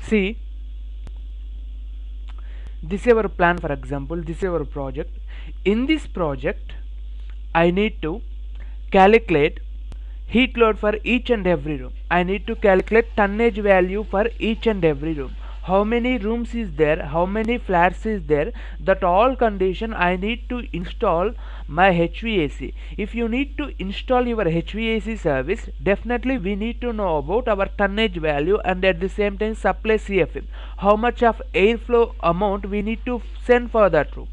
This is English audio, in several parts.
See, this is our plan. For example, this is our project. In this project, I need to calculate heat load for each and every room. I need to calculate tonnage value for each and every room. How many rooms is there, how many flats is there, that all condition I need to install my HVAC. If you need to install your HVAC service, definitely we need to know about our tonnage value and at the same time supply CFM. How much of airflow amount we need to send for that room.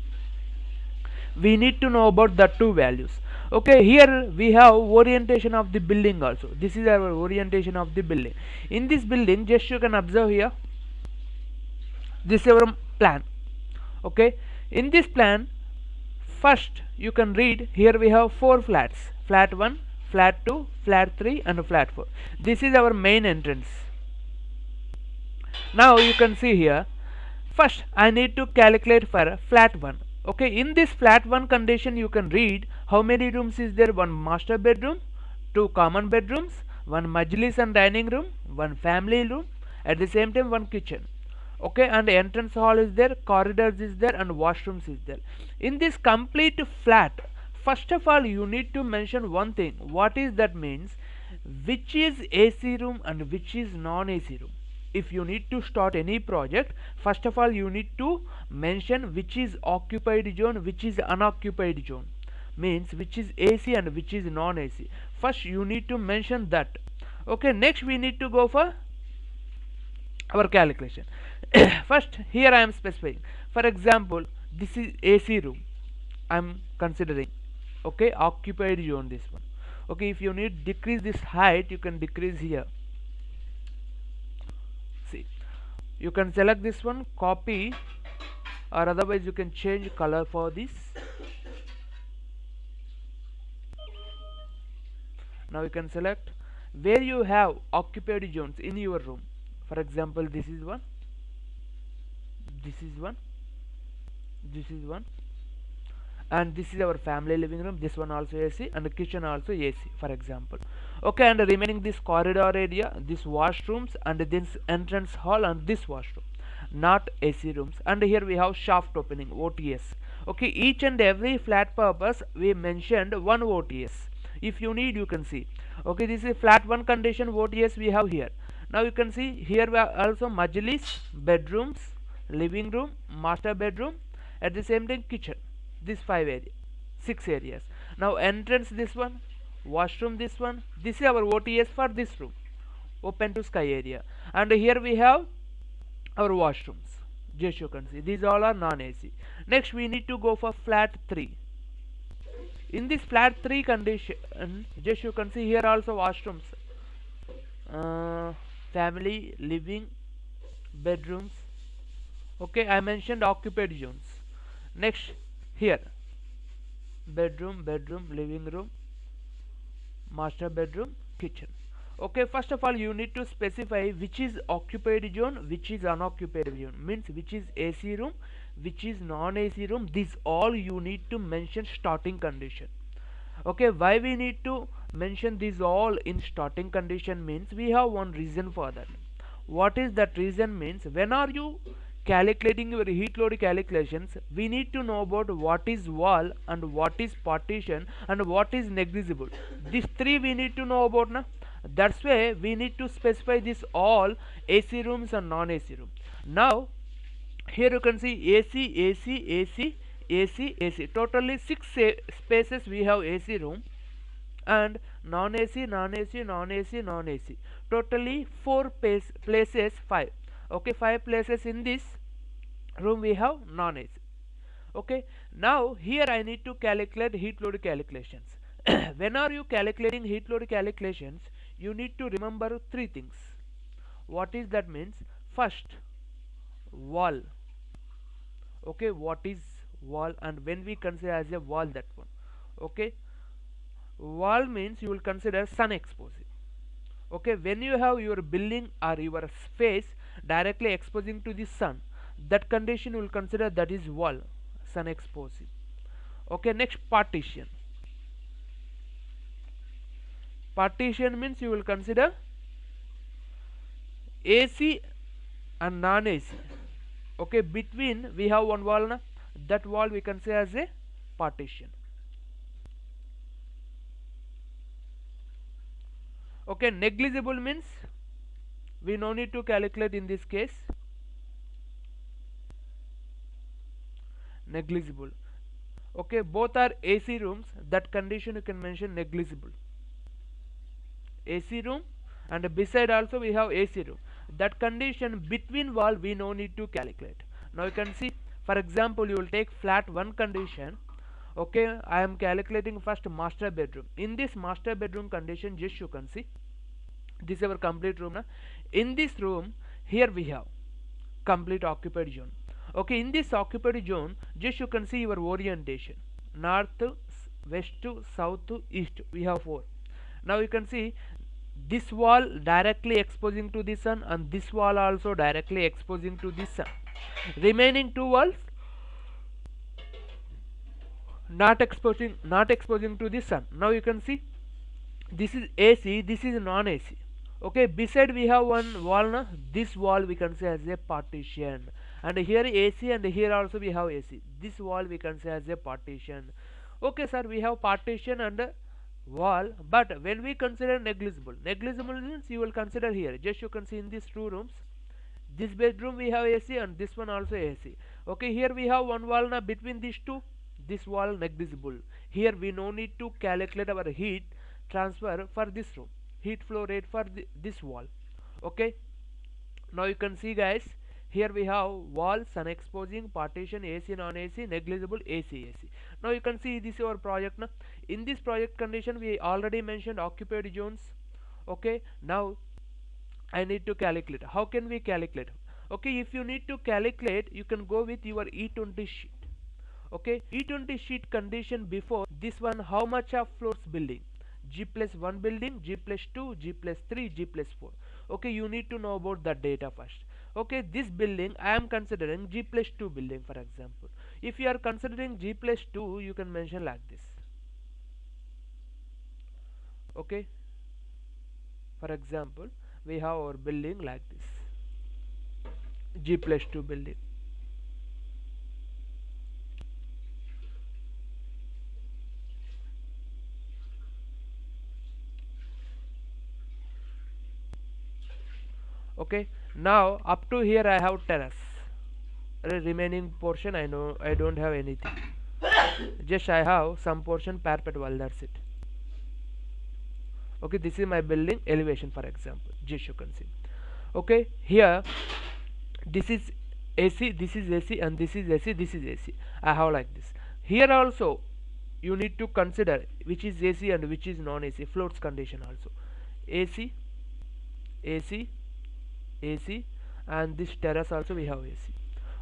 We need to know about the two values. Okay, here we have orientation of the building also. This is our orientation of the building. In this building, just you can observe here, this is our plan. Okay, in this plan, first you can read here we have four flats: flat 1, flat 2, flat 3 and flat 4. This is our main entrance. Now you can see here, first I need to calculate for flat 1. Okay, in this flat 1 condition you can read how many rooms is there: one master bedroom, two common bedrooms, one majlis and dining room, one family room, at the same time one kitchen. Okay, and entrance hall is there, corridors is there and washrooms is there. In this complete flat, first of all you need to mention one thing. What is that means? Which is AC room and which is non AC room. If you need to start any project, first of all you need to mention which is occupied zone, which is unoccupied zone, means which is AC and which is non AC. First you need to mention that. Okay, next we need to go for our calculation. First here I am specifying, for example this is AC room I am considering. Okay, occupied zone this one. Okay, if you need decrease this height, you can decrease here. See, you can select this one, copy, or otherwise you can change color for this. Now you can select where you have occupied zones in your room. For example, this is one, this is one, this is one, and this is our family living room. This one also AC and the kitchen also AC, for example. Okay, and remaining this corridor area, this washrooms and this entrance hall and this washroom, not AC rooms. And here we have shaft opening, OTS. Okay, each and every flat purpose we mentioned one OTS. If you need, you can see. Okay, this is flat 1 condition OTS we have here. Now you can see here we are also majlis, bedrooms, living room, master bedroom, at the same time kitchen. This 5 area, 6 areas. Now entrance this one, washroom this one. This is our OTS for this room, open to sky area. And here we have our washrooms. Just you can see these all are non-AC. Next we need to go for flat 3. In this flat 3 condition, just you can see here also washrooms, family living, bedrooms. Okay, I mentioned occupied zones. Next here, bedroom, bedroom, living room, master bedroom, kitchen. Okay, first of all you need to specify which is occupied zone, which is unoccupied zone, means which is AC room, which is non AC room. These all you need to mention starting condition. Okay, why we need to mention these all in starting condition means we have one reason for that. What is that reason means, when are you calculating your heat load calculations, we need to know about what is wall and what is partition and what is negligible. These three we need to know about now. That's why we need to specify this all AC rooms and non AC room. Now here you can see AC, AC, AC, AC, AC. Totally 6 spaces we have AC room, and non-AC, non-AC, non-AC, non-AC. Totally 4 places, 5. Okay, 5 places in this room we have non-AC. Okay, now here I need to calculate heat load calculations. When are you calculating heat load calculations, you need to remember 3 things. What is that means? First, wall. Okay, what is wall and when we consider as a wall that one. Okay, wall means you will consider sun exposing. Okay, when you have your building or your space directly exposing to the sun, that condition you will consider that is wall, sun exposing. Okay, next partition. Partition means you will consider AC and non-AC. Okay, between we have one wall na, that wall we can say as a partition. Okay, negligible means we no need to calculate in this case. Negligible. Okay, both are AC rooms, that condition you can mention negligible. AC room, and beside also we have AC room, that condition between wall we no need to calculate. Now you can see, for example, you will take flat 1 condition. Okay, I am calculating first master bedroom. In this master bedroom condition, just you can see, this is our complete room na? In this room here we have complete occupied zone. Okay, in this occupied zone just you can see your orientation, north, west, south, east, we have 4. Now you can see this wall directly exposing to the sun, and this wall also directly exposing to the sun. Remaining 2 walls not exposing to the sun. Now you can see this is AC, this is non-AC. Okay, beside we have one wall na? This wall we can say as a partition, and here AC, and here also we have AC. This wall we can say as a partition. Okay sir, we have partition and wall, but when we consider negligible means you will consider here, just you can see in these 2 rooms, this bedroom we have AC and this one also AC. Okay, here we have one wall na, between these 2, this wall negligible. Here we no need to calculate our heat transfer for this room, heat flow rate for this wall. Okay, now you can see guys, here we have wall, sun exposing, partition, AC, non-AC, negligible, AC. Now you can see this is our project na? In this project condition we already mentioned occupied zones. Okay, now I need to calculate. How can we calculate? Okay, if you need to calculate, you can go with your E20 sheet. Okay, E20 sheet condition before this one, how much of floors building? G plus 1 building, G plus 2, G plus 3, G plus 4. Okay, you need to know about that data first. Okay, this building I am considering G plus 2 building, for example. If you are considering G plus 2, you can mention like this. Okay, for example, we have our building like this, G plus 2 building. Okay, now up to here I have terrace. Remaining portion I know I don't have anything, just I have some portion parapet wall, that's it. Okay, this is my building elevation, for example, just you can see. Okay, here this is AC, this is AC, and this is AC, this is AC. I have like this. Here also you need to consider which is AC and which is non-AC, floats condition also. AC, AC, AC, and this terrace also we have AC.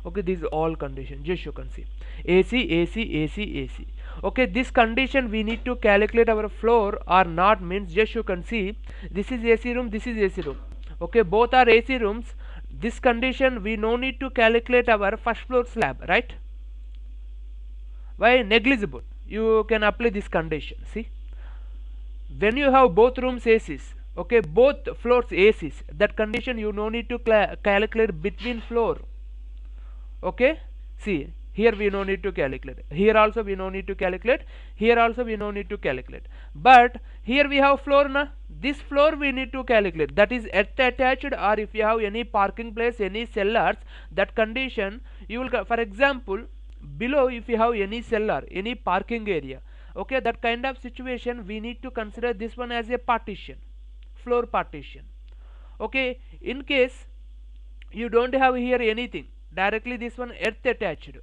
Okay, this is all condition, just you can see, AC, AC, AC, AC. Okay, this condition we need to calculate our floor or not means, just you can see, this is AC room, this is AC room. Okay, both are AC rooms. This condition we no need to calculate our first floor slab, right? Why? Negligible. You can apply this condition. See, when you have both rooms ACs, okay, both floors ACs, that condition you no need to calculate between floor. Okay, see, here we no need to calculate, here also we no need to calculate, here also we no need to calculate, but here we have floor na, this floor we need to calculate, that is earth attached, or if you have any parking place, any cellars, that condition you will, for example, below if you have any cellar, any parking area, okay, that kind of situation we need to consider this one as a partition, floor partition. Okay, in case you don't have here anything, directly this one earth attached.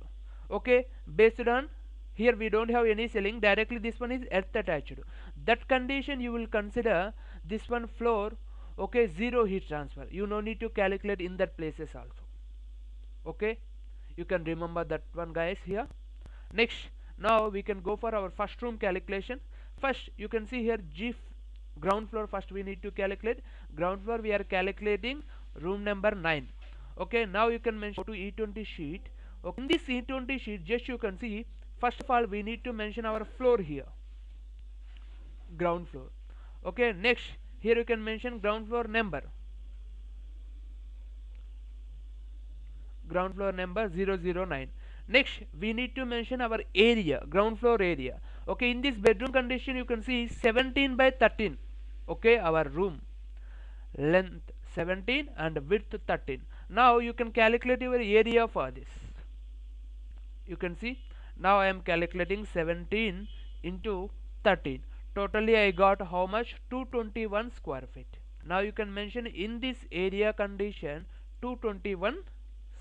Okay, based on here we don't have any ceiling, directly this one is earth attached, that condition you will consider this one floor. Okay, zero heat transfer, you no need to calculate in that places also. Okay, you can remember that one guys here. Next, now we can go for our first room calculation. First you can see here ground floor, first we need to calculate ground floor, we are calculating room number 9. Okay, now you can mention to E20 sheet. Okay, in this E20 sheet, just you can see, first of all we need to mention our floor here, ground floor. Okay, next here you can mention ground floor number. ground floor number 009. Next we need to mention our area, ground floor area. Okay, in this bedroom condition you can see 17 by 13. Okay, our room length 17 and width 13. Now you can calculate your area for this. You can see now I am calculating 17 into 13. Totally I got how much? 221 square feet. Now you can mention in this area condition 221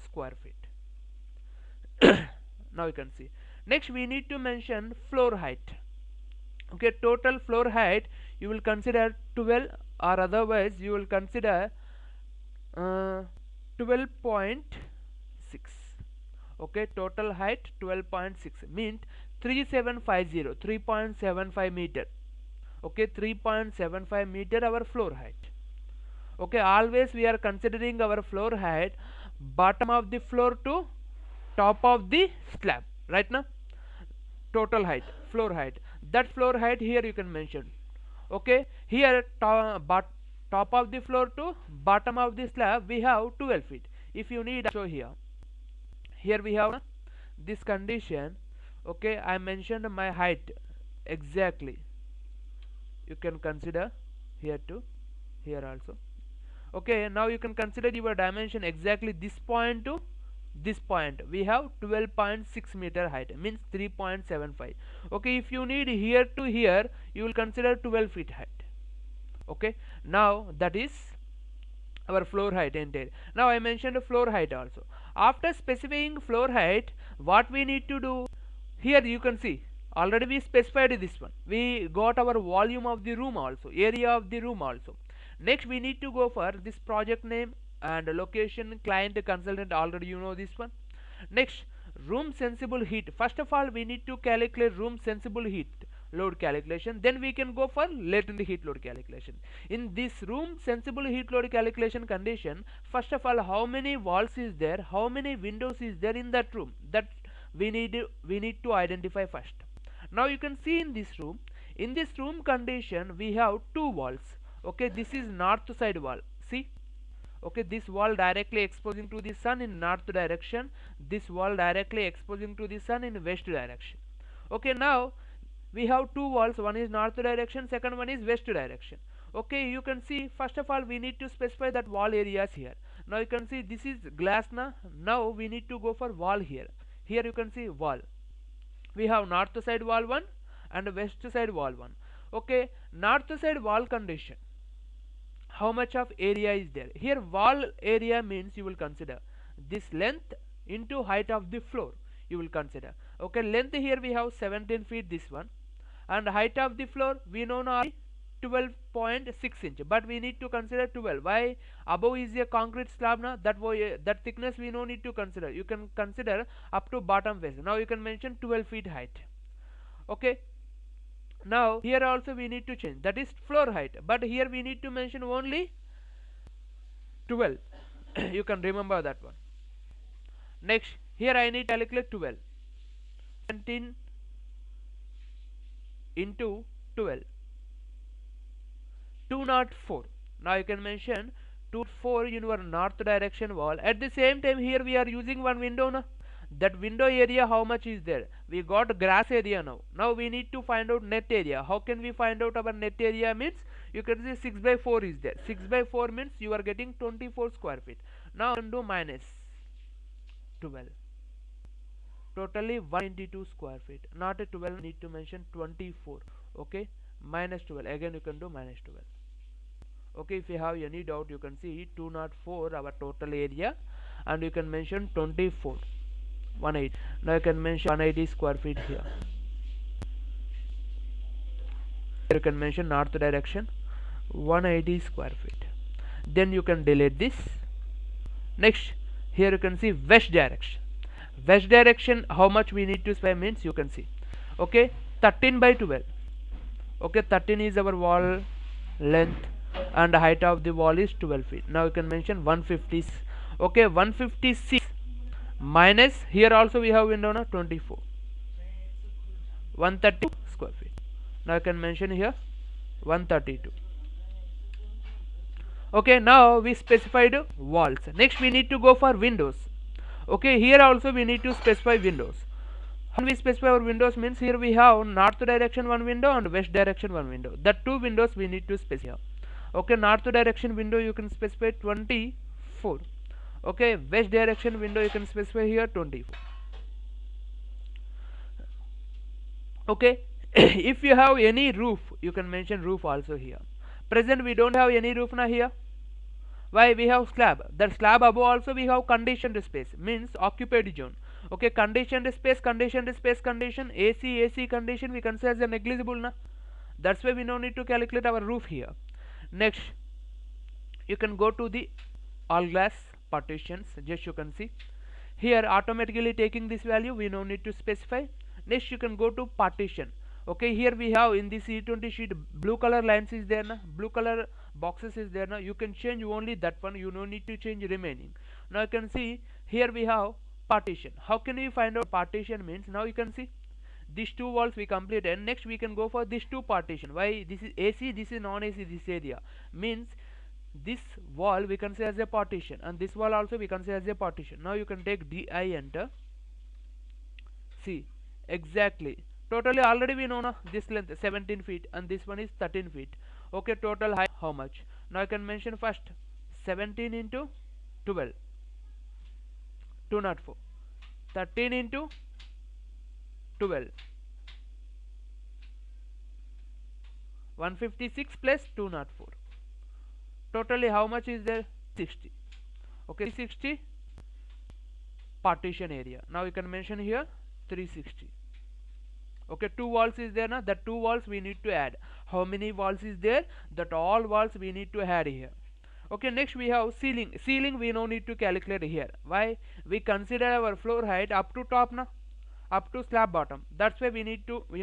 square feet. Now you can see. Next we need to mention floor height. Okay, total floor height you will consider 12, or otherwise you will consider 12.6. Okay, total height 12.6 means 3750, 3.75 meter. Okay, 3.75 meter our floor height. Okay, always we are considering our floor height bottom of the floor to top of the slab, right now. Total height, floor height, that floor height here you can mention. Okay, here top of the floor to bottom of the slab we have 12 feet. If you need, show here we have this condition. Okay, I mentioned my height exactly. You can consider here too, here also. Okay, now you can consider your dimension exactly this point to this point. We have 12.6 meter height, means 3.75. Okay, if you need here to here, you will consider 12 feet height. Okay, now that is our floor height entire. Now I mentioned floor height also. After specifying floor height, what we need to do, here you can see already we specified this one. We got our volume of the room also, area of the room also. Next we need to go for this project name and location, client, consultant, already you know this one. Next, room sensible heat. First of all we need to calculate room sensible heat load calculation, then we can go for latent heat load calculation. In this room sensible heat load calculation condition, first of all how many walls is there, how many windows is there in that room, that we need to identify first. Now you can see in this room condition we have two walls. Okay, this is north side wall, see. Okay, this wall directly exposing to the sun in north direction, this wall directly exposing to the sun in west direction. Okay, now we have two walls, one is north direction, second one is west direction. Okay, you can see first of all we need to specify that wall areas here. Now you can see this is glass now we need to go for wall here. Here you can see wall, we have north side wall 1 and west side wall 1. Okay, north side wall condition, how much of area is there here? Wall area means you will consider this length into height of the floor, you will consider. Okay, length here we have 17 feet this one, and height of the floor we know now 12.6 inch, but we need to consider 12. Why? Above is a concrete slab now, that thickness we no need to consider. You can consider up to bottom face. Now you can mention 12 feet height. Okay, now here also we need to change, that is floor height, but here we need to mention only 12. You can remember that one. Next, here I need to calculate 12, 17 into 12, 204. Now you can mention 204 in your north direction wall. At the same time here we are using one window now. That window area how much is there? We got grass area now. Now we need to find out net area. How can we find out our net area? Means you can see 6 by 4 is there. 6 by 4 means you are getting 24 square feet. Now you can do minus 12. Totally 192 square feet. Not a 12, need to mention 24. Okay, minus 12. Again you can do minus 12. Okay, if you have any doubt you can see 204 our total area, and you can mention 24, 180. Now you can mention 180 square feet here. You can mention north direction 180 square feet. Then you can delete this. Next, here you can see west direction. West direction how much we need to spare means you can see. Okay, 13 by 12. Okay, 13 is our wall length and height of the wall is 12 feet. Now you can mention 150. Okay, 156 minus here also we have window now 24, 132 square feet. Now you can mention here 132. Okay, now we specified walls. Next we need to go for windows. Okay, here also we need to specify windows. How we specify our windows means here we have north direction one window and west direction one window. The two windows we need to specify. Okay, north direction window you can specify 24. Okay, west direction window you can specify here 24. Okay, if you have any roof you can mention roof also here. Present we don't have any roof now here. Why? We have slab. That slab above also we have conditioned space, means occupied zone. Okay, conditioned space, condition, AC condition we consider as a negligible na. That's why we no need to calculate our roof here. Next, you can go to the all glass partitions. Just you can see here automatically taking this value, we no need to specify. Next, you can go to partition. Okay, here we have in this E20 sheet blue color lines is there na, blue color boxes is there na. You can change only that one, you no need to change remaining. Now you can see here we have partition. How can we find out partition means? Now you can see these two walls we completed. Next we can go for these two partition. Why? This is AC, this is non-AC, this area means this wall we can say as a partition, and this wall also we can say as a partition. Now you can take DI, enter. See exactly totally already we know na, this length 17 feet and this one is 13 feet. Okay, total height how much? Now I can mention first 17 into 12 204, 13 into 12 156 plus 204, totally how much is there? 60. Okay, 360 partition area. Now you can mention here 360. Okay, two walls is there na, that two walls we need to add. How many walls is there? That all walls we need to add here. Okay, next we have ceiling. Ceiling we no need to calculate here. Why? We consider our floor height up to top na, up to slab bottom. That's why we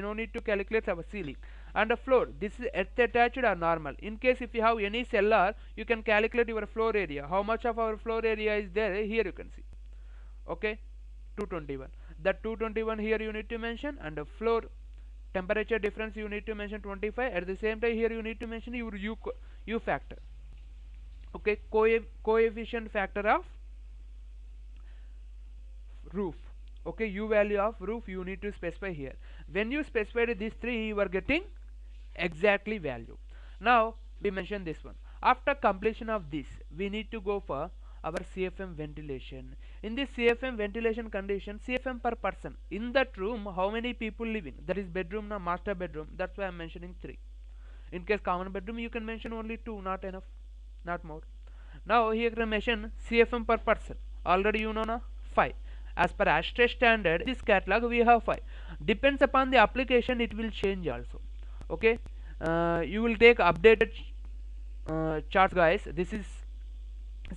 no need to calculate our ceiling. And the floor, this is earth attached or normal. In case if you have any cellar, you can calculate your floor area. How much of our floor area is there? Here you can see. Okay, 221. That 221 here you need to mention, and the floor temperature difference you need to mention 25. At the same time here you need to mention your u factor. Okay, coefficient factor of roof. Okay, u value of roof you need to specify here. When you specify these three, you are getting exactly value. Now we mention this one. After completion of this, we need to go for our CFM ventilation. In this CFM ventilation condition, CFM per person, in that room how many people living? That is bedroom na, master bedroom. That's why I am mentioning 3. In case common bedroom you can mention only 2, not enough, not more. Now here you can mention CFM per person, already you know na, 5. As per ASHRAE standard, this catalog we have 5. Depends upon the application, it will change also. Okay, you will take updated charts guys. This is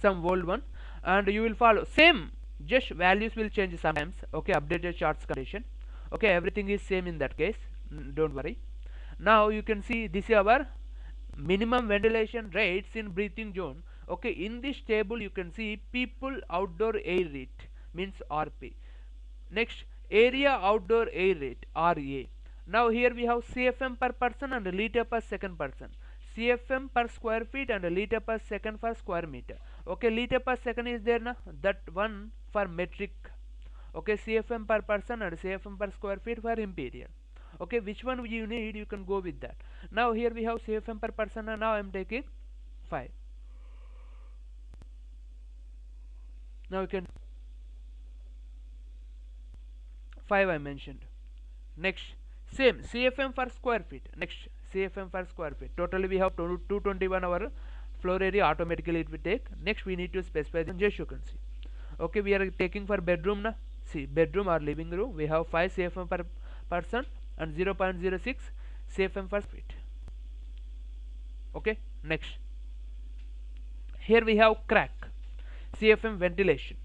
some old one, and you will follow same, just values will change sometimes. Okay, updated charts condition. Okay, everything is same in that case, don't worry. Now you can see this is our minimum ventilation rates in breathing zone. Okay, in this table you can see people outdoor air rate means RP. Next, area outdoor air rate RA. Now here we have CFM per person and liter per second person, CFM per square feet and liter per second for square meter. Okay, liter per second is there na, that one for metric. Okay, CFM per person and CFM per square feet for imperial. Okay, which one you need you can go with that. Now here we have CFM per person, and now I am taking 5. Now you can 5 I mentioned. Next, same CFM for square feet. Next, CFM for square feet. Totally we have 221 our floor area, automatically it will take. Next we need to specify the just you can see. Okay, we are taking for bedroom na. See, bedroom or living room we have 5 CFM per person and 0.06 CFM per feet. Okay, next here we have crack, CFM ventilation.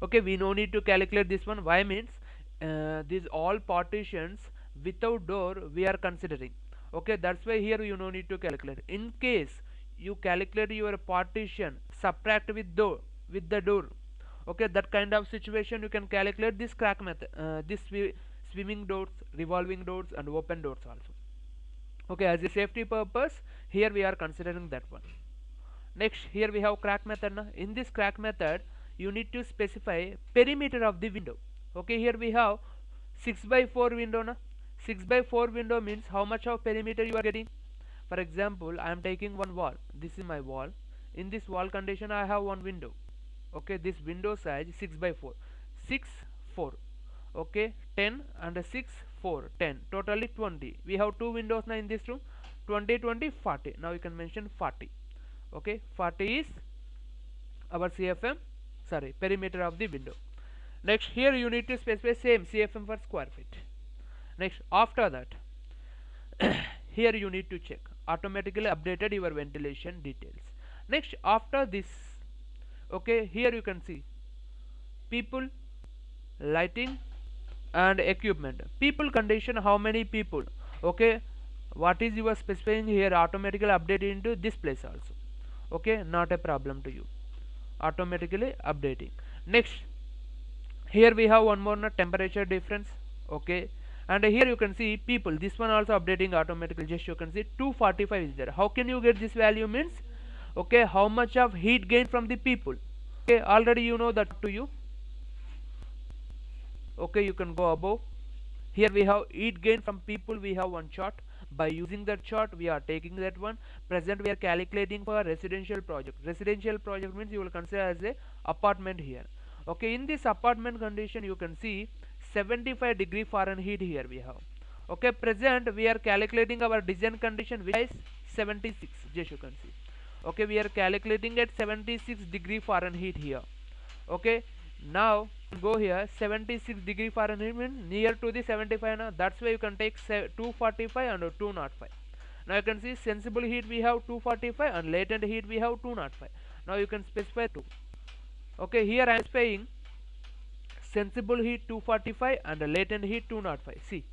Okay, we no need to calculate this one. Why means these all partitions without door we are considering. Okay, that's why here you no need to calculate. In case you calculate your partition subtract with the door, okay, that kind of situation you can calculate this crack method, this swimming doors, revolving doors and open doors also. Okay, as a safety purpose here we are considering that one. Next, here we have crack method na. In this crack method you need to specify perimeter of the window. Okay, here we have 6 by 4 window na. 6 by 4 window means how much of perimeter you are getting. For example, I am taking one wall. This is my wall. In this wall condition I have one window. Okay, this window size 6 by 4. 6 4. Okay, 10 and 6 4 10, totally 20. We have two windows now in this room. 20 20 40. Now you can mention 40. Okay, 40 is our CFM, sorry, perimeter of the window. Next, here you need to specify same CFM for square feet. Next, after that, here you need to check automatically updated your ventilation details. Next, after this, okay, here you can see people, lighting and equipment. People condition, how many people. Okay, what is you are specifying here, automatically update into this place also. Okay, not a problem to you, automatically updating. Next, here we have one more temperature difference. Okay, and here you can see people, this one also updating automatically. Just you can see 245 is there. How can you get this value means, okay, how much of heat gain from the people. Okay, already you know that to you. Okay, you can go above. Here we have heat gain from people. We have one chart. By using that chart we are taking that one. Present we are calculating for a residential project. Residential project means you will consider as a apartment here. Okay, in this apartment condition you can see 75 degree Fahrenheit here we have. Okay, present we are calculating our design condition which is 76. Just you can see. Okay, we are calculating at 76 degree Fahrenheit here. Okay, now go here, 76 degree Fahrenheit means near to the 75 now. That's why you can take 245 and 205. Now you can see sensible heat we have 245 and latent heat we have 205. Now you can specify 2. Okay, here I am specifying sensible heat 245 and latent heat 205. See,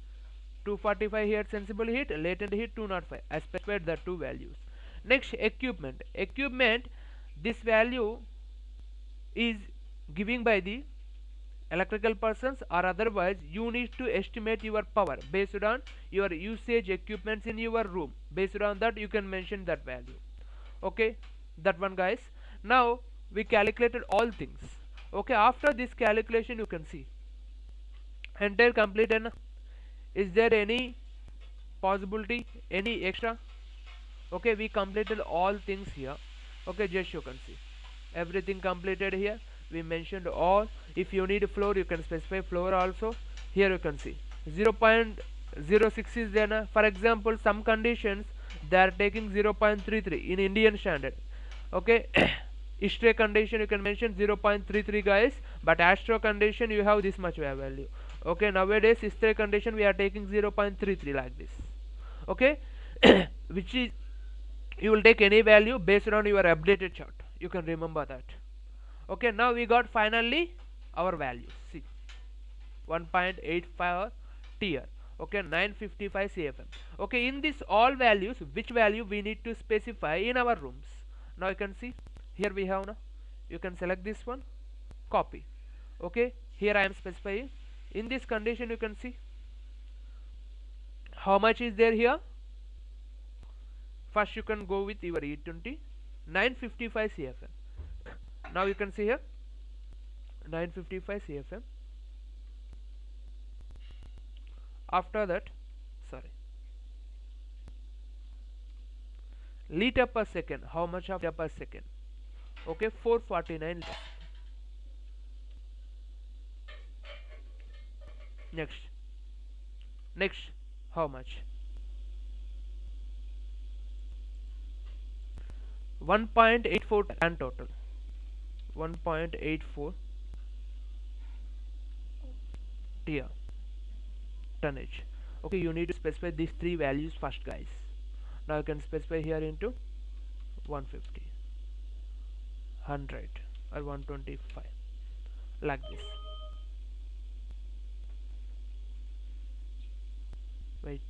245 here sensible heat, latent heat 205. I specified the two values. Next, equipment. Equipment, this value is giving by the electrical persons, or otherwise you need to estimate your power based on your usage equipments in your room. Based on that you can mention that value. Okay, that one guys. Now we calculated all things. Okay, after this calculation you can see entire complete. And is there any possibility, any extra? Okay, we completed all things here. Okay, just you can see everything completed here. We mentioned all. If you need a floor you can specify floor also. Here you can see 0.06 is there na? For example, some conditions they are taking 0.33 in Indian standard. Okay, ISTRE condition you can mention 0.33 guys, but ASTRO condition you have this much value. Okay, nowadays ISTRE condition we are taking 0.33 like this. Okay, which is you will take any value based on your updated chart. You can remember that. Okay, now we got finally our values. See, 1.85 tier. Okay, 955 CFM. Okay, in this all values, which value we need to specify in our rooms. Now you can see here we have now. You can select this one, copy. Okay, here I am specifying. In this condition you can see how much is there here. First you can go with your E20, 955 CFM. Now you can see here 955 CFM. After that, sorry, liter per second, how much of liter per second. Okay, 449 liters. Next, how much? 1.84 and total 1.84 tier tonnage. Okay, you need to specify these three values first guys. Now you can specify here into 150, 100 or 125 like this. Wait,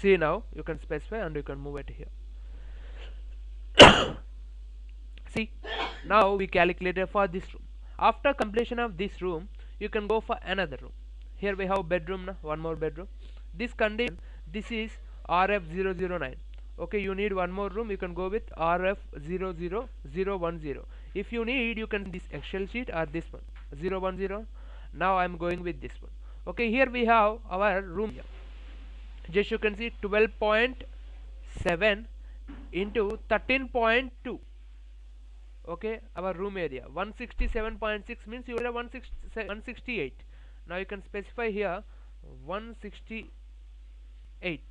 see, now you can specify and you can move it here. See, now we calculated for this room. After completion of this room you can go for another room. Here we have bedroom now, one more bedroom. This condition, this is RF009. Okay, you need one more room, you can go with RF00010. If you need, you can this Excel sheet or this one 010. Now I'm going with this one. Okay, here we have our room here. Just you can see 12.7 into 13.2. Okay, our room area 167.6 means you have 168. Now you can specify here 168.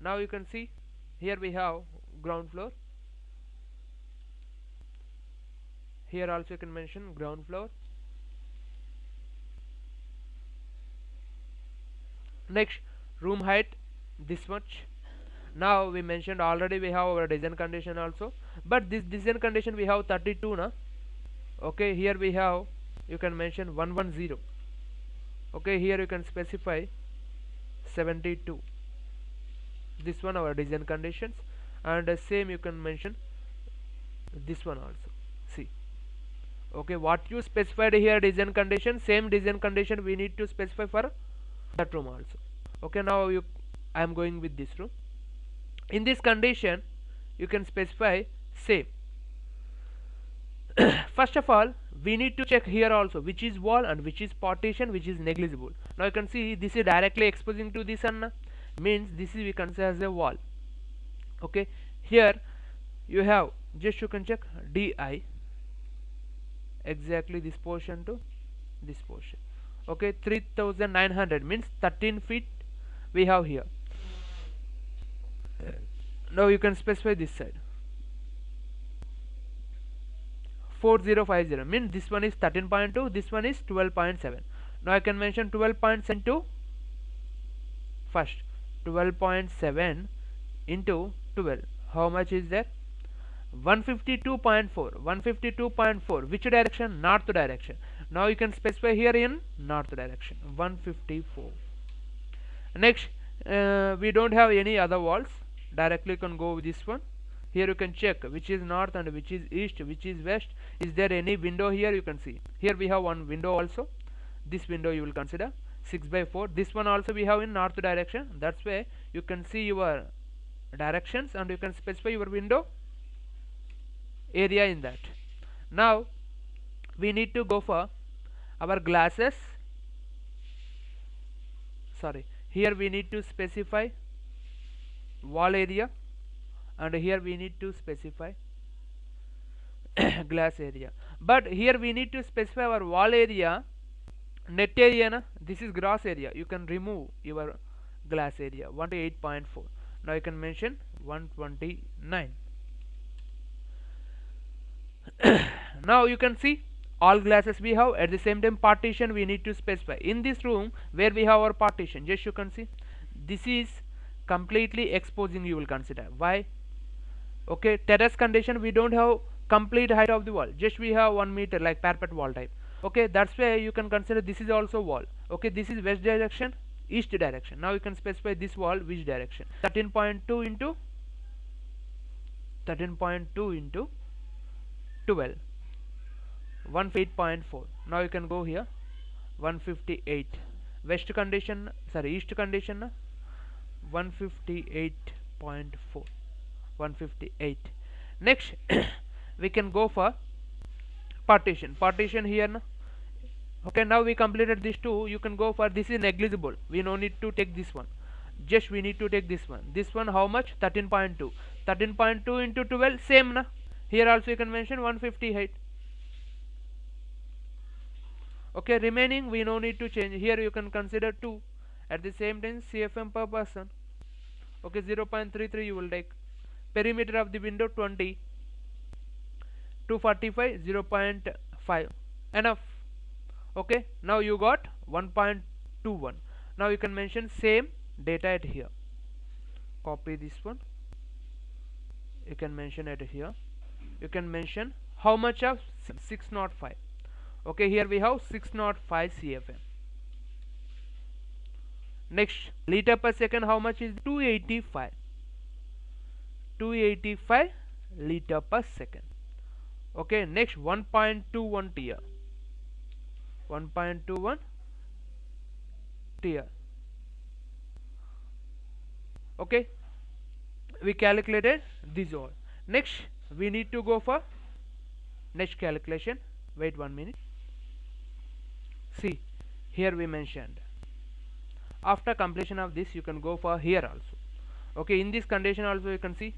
Now you can see here we have ground floor. Here also you can mention ground floor. Next, room height this much. Now we mentioned already we have our design condition also, but this design condition we have 32 na. Okay, here we have, you can mention 110. Okay, here you can specify 72. This one our design conditions, and same you can mention this one also. See, okay, what you specified here design condition, same design condition we need to specify for that room also. Okay, now I am going with this room. In this condition you can specify same. First of all, we need to check here also which is wall and which is partition, which is negligible. Now you can see this is directly exposing to the sun, means this is we consider as a wall. Okay, here you have, just you can check DI exactly this portion to this portion. Okay, 3900 means 13 feet we have here. Now you can specify this side 4050 means this one is 13.2, this one is 12.7. Now I can mention 12.7 to first 12.7 into 12. How much is there? 152.4. 152.4. Which direction? North direction. Now you can specify here in north direction 154. Next, we don't have any other walls. Directly you can go with this one. Here you can check which is north and which is east, which is west. Is there any window here? You can see here we have one window also. This window you will consider 6/4. This one also we have in north direction. That's why you can see your directions and you can specify your window area in that. Now we need to go for our glasses. Sorry, here we need to specify wall area, and here we need to specify glass area. But here we need to specify our wall area, net area na? This is gross area. You can remove your glass area 128.4. Now you can mention 129. Now you can see all glasses we have. At the same time partition we need to specify in this room where we have our partition. Just you can see this is completely exposing, you will consider. Why? Okay, terrace condition we don't have complete height of the wall, just we have 1 meter like parapet wall type. Okay, that's why you can consider this is also wall. Okay, this is west direction, east direction. Now you can specify this wall which direction. 13.2 into 12, 158.4. Now you can go here 158. West condition, sorry, east condition 158.4, 158. Next we can go for partition here na? Okay, now we completed these two. You can go for this is negligible, we no need to take this one, just we need to take this one. This one how much? 13.2. 13.2 into 12 same na. Here also you can mention 158. Okay, remaining we no need to change. Here you can consider 2. At the same time CFM per person. Okay, 0.33 you will take. Perimeter of the window 20. 245, 0.5 enough. Okay, now you got 1.21. Now you can mention same data at here. Copy this one, you can mention it here. You can mention how much of 605. Okay, here we have 605 CFM. Next, liter per second, how much is 285? 285 liter per second. Okay, next 1.21 tier. 1.21 tier. Okay, we calculated these all. Next we need to go for next calculation. Wait 1 minute. See, here we mentioned after completion of this you can go for here also. Okay, in this condition also you can see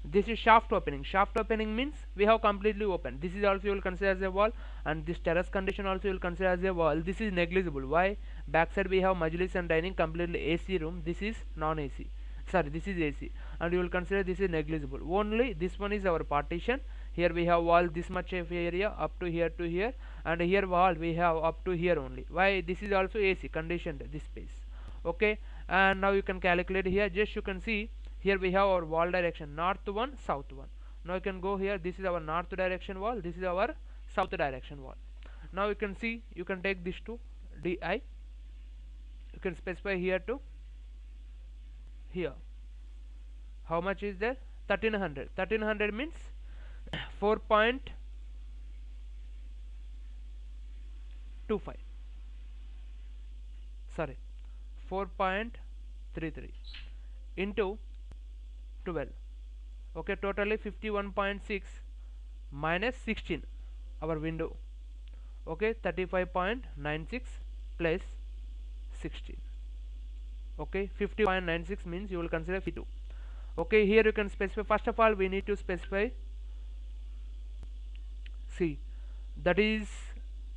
this is shaft opening. Shaft opening means we have completely opened. This is also you will consider as a wall, and this terrace condition also you will consider as a wall. This is negligible. Why? Backside we have majlis and dining, completely AC room. This is non-AC. Sorry, this is AC, and you will consider this is negligible. Only this one is our partition. Here we have wall this much of area up to here, and here wall we have up to here only. Why? This is also AC conditioned this space. Okay, and now you can calculate here. Just you can see here we have our wall direction, north one, south one. Now you can go here. This is our north direction wall. This is our south direction wall. Now you can see you can take this to di. You can specify here to here. How much is there? 1300. 1300 means 4.25. Sorry, 4.33 into 12. Okay, totally 51.6 minus 16 our window. Okay, 35.96 plus 16. Okay, 50.96 means you will consider 52. Okay, here you can specify. First of all we need to specify, see, that is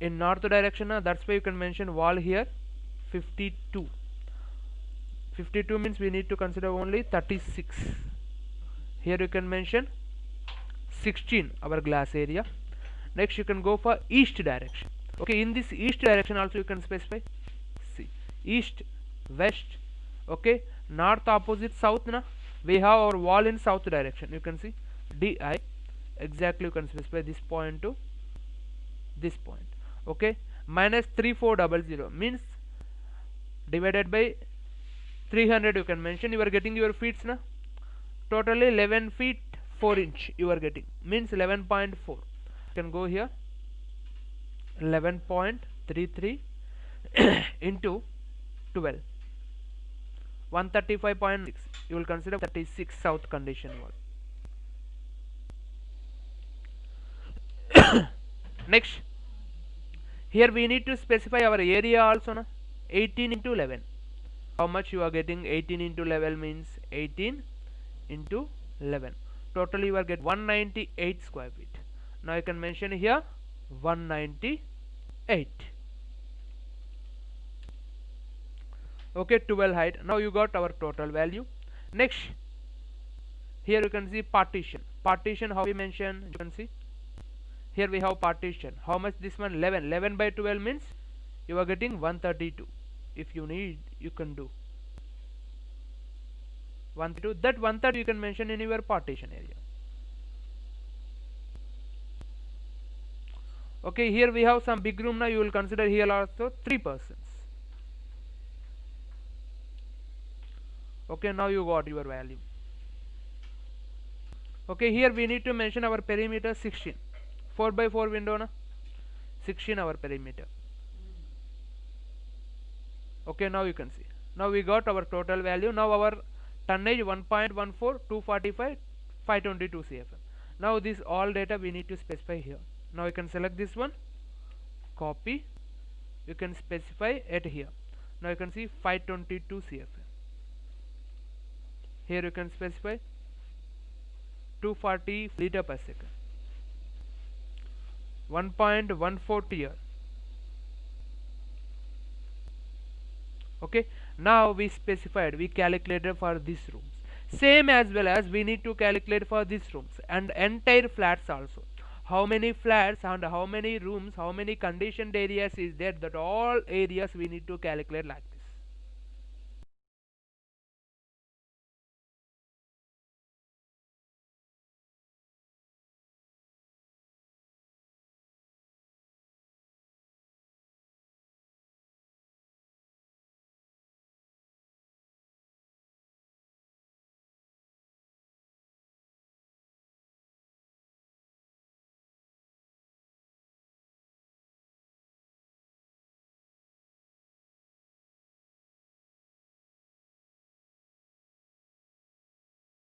in north direction. That's why you can mention wall here 52. 52 means we need to consider only 36. Here you can mention 16 our glass area. Next you can go for east direction. Okay, in this east direction also you can specify, see, east, west, okay, north opposite south na, we have our wall in south direction. You can see di, exactly you can specify this point to this point. Okay, minus 3400 means divided by 300 you can mention. You are getting your feet na, totally 11 feet 4 inch you are getting, means 11.4. You can go here 11.33 into 12, 135.6. You will consider 36 south condition wall. Next, here we need to specify our area also na, 18 into 11. How much you are getting? 18 into 11 means 18 into 11. Totally you are get 198 square feet. Now you can mention here 198. Okay, 12 height. Now you got our total value. Next, here you can see partition. Partition, how we mention, you can see here we have partition. How much this one? 11. 11 by 12 means you are getting 132. If you need, you can do 132. That 130 you can mention in your partition area. Okay, here we have some big room. Now you will consider here also 3 persons. Okay, now you got your value. Okay, here we need to mention our perimeter 16. 4 by 4 window na, 16 our perimeter. Okay, now you can see. Now we got our total value. Now our tonnage 1.14, 245, 522 CFM. Now this all data we need to specify here. Now you can select this one, copy, you can specify at here. Now you can see 522 CFM. Here you can specify 240 liter per second, 1.14 tier. Okay, now we specified, we calculated for these rooms. Same as well as we need to calculate for these rooms and entire flats also. How many flats and how many rooms, how many conditioned areas is there, that all areas we need to calculate like that.